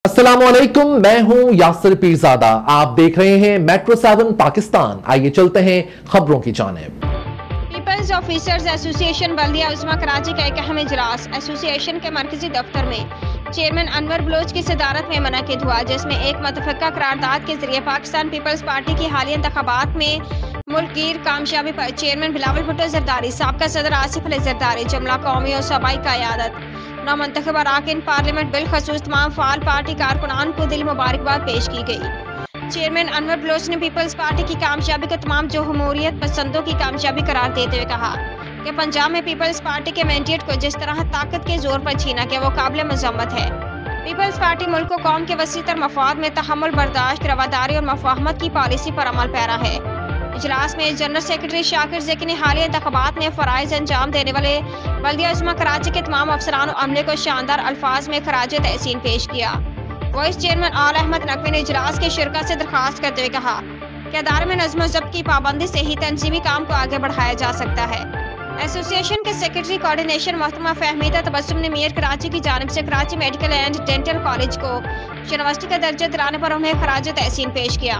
अस्सलाम वालेकुम, मैं हूं यासिर पीरजादा। आप देख रहे हैं मेट्रो 7 पाकिस्तान। आइए चलते हैं खबरों की जानिब। पीपल्स ऑफिसर्स एसोसिएशन बल्दिया उस्मा कराची का एक अहम इजलास एसोसिएशन के मरकजी दफ्तर में चेयरमैन अनवर बलोच की सदारत में मुनक्किद हुआ, जिसमें एक मुतफ़िका करारदाद के जरिए पाकिस्तान पीपल्स पार्टी की हालिया इंतखाबात में मुल्कगीर कामयाबी पर चेयरमैन बिलावल भुट्टो जरदारी, साबका सदर आसिफ अली जरदारी, जुमला कौमी और सबाई क़यादत, नौमंतखब अरकान पार्लियामेंट बिलखसूस तमाम फ़ाल पार्टी कारकुनान को दिल मुबारकबाद पेश की गई। चेयरमैन अनवर बलोच ने पीपल्स पार्टी की कामयाबी को तमाम जमहूरियत पसंदों की कामयाबी करार देते हुए कहा कि पंजाब में पीपल्स पार्टी के मैंडेट को जिस तरह ताकत के जोर पर छीना गया वो काबिल मजम्मत है। पीपल्स पार्टी मुल्क और कौम के वसीतर मफाद में तहम्मुल, बर्दाश्त, रवादारी और मुफाहमत की पॉलिसी पर अमल पैरा है। इजलास में जनरल सेक्रेटरी शाकिर ज़ैकी ने हालिया इंतखाबात में फ़राइज़ अंजाम देने वाले बल्दिया उस्मा कराची के तमाम अफसरान और अमले को शानदार अल्फाज में खराज तहसीन पेश किया। वाइस चेयरमैन आल अहमद नकवी ने इजलास के शिरकत से दरख्वास्त करते हुए कहा कि अदारे में नज़्म ज़ब्त की पाबंदी से ही तंजीमी काम को आगे बढ़ाया जा सकता है। एसोसिएशन के सेक्रेटरी कोऑर्डिनेशन मोहतरमा फहमीदा तबस्सुम ने मेयर कराची की जानिब से Karachi medical and dental college को यूनिवर्सिटी का दर्जा दिलाने पर उन्हें खराज तहसीन पेश किया।